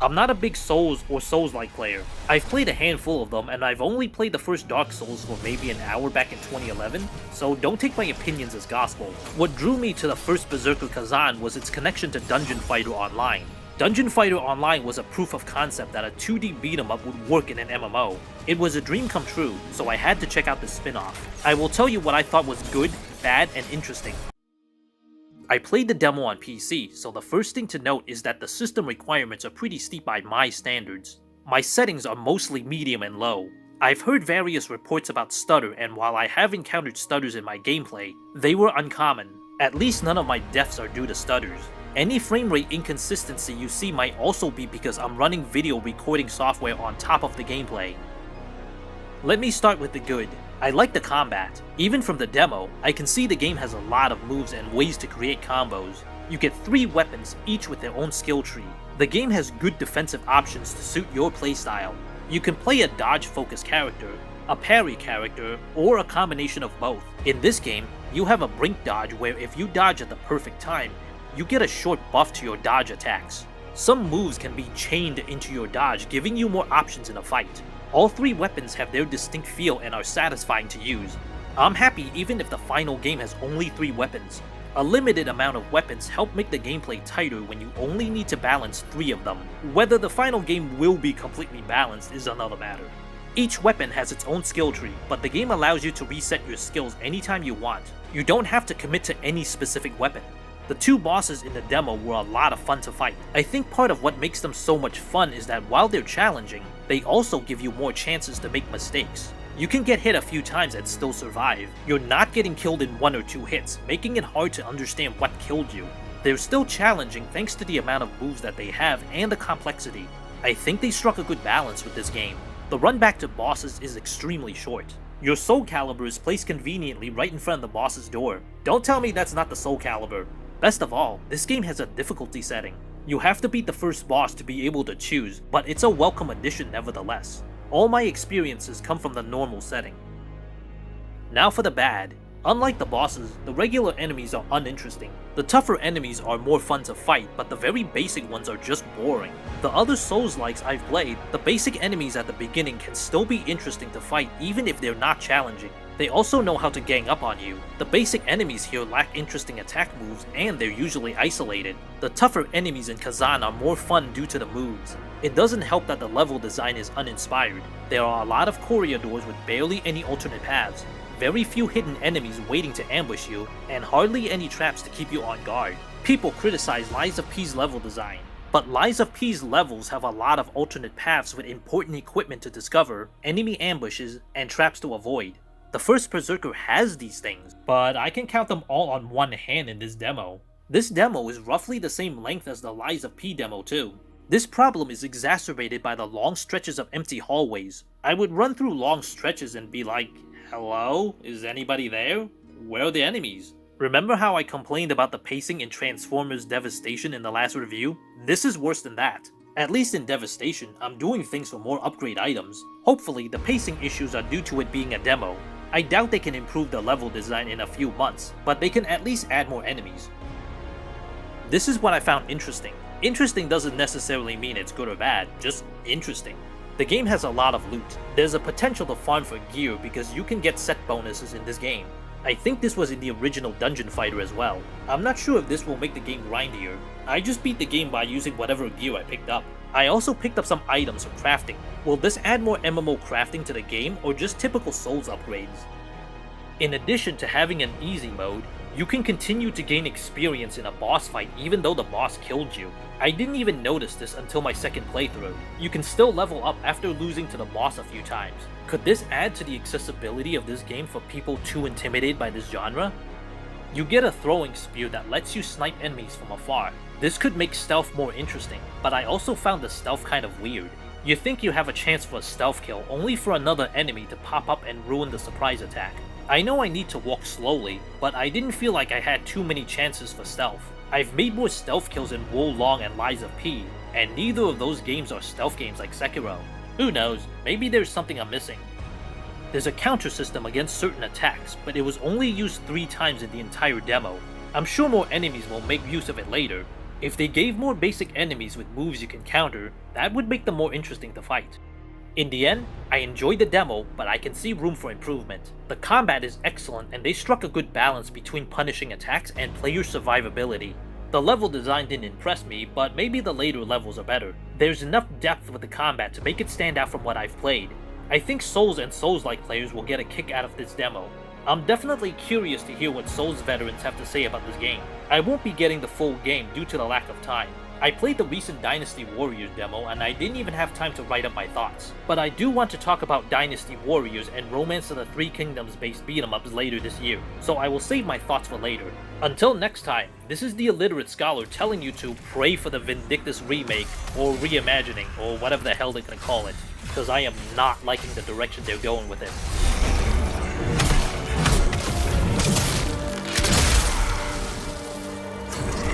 I'm not a big Souls or Souls-like player. I've played a handful of them, and I've only played the first Dark Souls for maybe an hour back in 2011, so don't take my opinions as gospel. What drew me to the first Berserker Khazan was its connection to Dungeon Fighter Online. Dungeon Fighter Online was a proof of concept that a 2D beat-em-up would work in an MMO. It was a dream come true, so I had to check out the spin-off. I will tell you what I thought was good, bad, and interesting. I played the demo on PC, so the first thing to note is that the system requirements are pretty steep by my standards. My settings are mostly medium and low. I've heard various reports about stutter, and while I have encountered stutters in my gameplay, they were uncommon. At least none of my deaths are due to stutters. Any frame rate inconsistency you see might also be because I'm running video recording software on top of the gameplay. Let me start with the good. I like the combat. Even from the demo, I can see the game has a lot of moves and ways to create combos. You get 3 weapons, each with their own skill tree. The game has good defensive options to suit your playstyle. You can play a dodge-focused character, a parry character, or a combination of both. In this game, you have a brink dodge where if you dodge at the perfect time, you get a short buff to your dodge attacks. Some moves can be chained into your dodge, giving you more options in a fight. All 3 weapons have their distinct feel and are satisfying to use. I'm happy even if the final game has only 3 weapons. A limited amount of weapons help make the gameplay tighter when you only need to balance 3 of them. Whether the final game will be completely balanced is another matter. Each weapon has its own skill tree, but the game allows you to reset your skills anytime you want. You don't have to commit to any specific weapon. The 2 bosses in the demo were a lot of fun to fight. I think part of what makes them so much fun is that while they're challenging, they also give you more chances to make mistakes. You can get hit a few times and still survive. You're not getting killed in 1 or 2 hits, making it hard to understand what killed you. They're still challenging thanks to the amount of moves that they have and the complexity. I think they struck a good balance with this game. The run back to bosses is extremely short. Your Soul Calibur is placed conveniently right in front of the boss's door. Don't tell me that's not the Soul Calibur. Best of all, this game has a difficulty setting. You have to beat the first boss to be able to choose, but it's a welcome addition nevertheless. All my experiences come from the normal setting. Now for the bad. Unlike the bosses, the regular enemies are uninteresting. The tougher enemies are more fun to fight, but the very basic ones are just boring. The other Souls-likes I've played, the basic enemies at the beginning can still be interesting to fight even if they're not challenging. They also know how to gang up on you. The basic enemies here lack interesting attack moves, and they're usually isolated. The tougher enemies in Khazan are more fun due to the moves. It doesn't help that the level design is uninspired. There are a lot of corridors with barely any alternate paths, very few hidden enemies waiting to ambush you, and hardly any traps to keep you on guard. People criticize Lies of P's level design, but Lies of P's levels have a lot of alternate paths with important equipment to discover, enemy ambushes, and traps to avoid. The first Berserker has these things, but I can count them all on one hand in this demo. This demo is roughly the same length as the Lies of P demo too. This problem is exacerbated by the long stretches of empty hallways. I would run through long stretches and be like, hello? Is anybody there? Where are the enemies? Remember how I complained about the pacing in Transformers Devastation in the last review? This is worse than that. At least in Devastation, I'm doing things for more upgrade items. Hopefully, the pacing issues are due to it being a demo. I doubt they can improve the level design in a few months, but they can at least add more enemies. This is what I found interesting. Interesting doesn't necessarily mean it's good or bad, just interesting. The game has a lot of loot. There's a potential to farm for gear because you can get set bonuses in this game. I think this was in the original Dungeon Fighter as well. I'm not sure if this will make the game grindier. I just beat the game by using whatever gear I picked up. I also picked up some items for crafting. Will this add more MMO crafting to the game or just typical Souls upgrades? In addition to having an easy mode, you can continue to gain experience in a boss fight even though the boss killed you. I didn't even notice this until my second playthrough. You can still level up after losing to the boss a few times. Could this add to the accessibility of this game for people too intimidated by this genre? You get a throwing spear that lets you snipe enemies from afar. This could make stealth more interesting, but I also found the stealth kind of weird. You think you have a chance for a stealth kill only for another enemy to pop up and ruin the surprise attack. I know I need to walk slowly, but I didn't feel like I had too many chances for stealth. I've made more stealth kills in Wo Long and Lies of P, and neither of those games are stealth games like Sekiro. Who knows, maybe there's something I'm missing. There's a counter system against certain attacks, but it was only used 3 times in the entire demo. I'm sure more enemies will make use of it later. If they gave more basic enemies with moves you can counter, that would make them more interesting to fight. In the end, I enjoyed the demo, but I can see room for improvement. The combat is excellent and they struck a good balance between punishing attacks and player survivability. The level design didn't impress me, but maybe the later levels are better. There's enough depth with the combat to make it stand out from what I've played. I think Souls and Souls-like players will get a kick out of this demo. I'm definitely curious to hear what Souls veterans have to say about this game. I won't be getting the full game due to the lack of time. I played the recent Dynasty Warriors demo and I didn't even have time to write up my thoughts. But I do want to talk about Dynasty Warriors and Romance of the Three Kingdoms based beat-em-ups later this year, so I will save my thoughts for later. Until next time, this is the Illiterate Scholar telling you to pray for the Vindictus remake, or reimagining, or whatever the hell they're gonna call it, because I am not liking the direction they're going with it.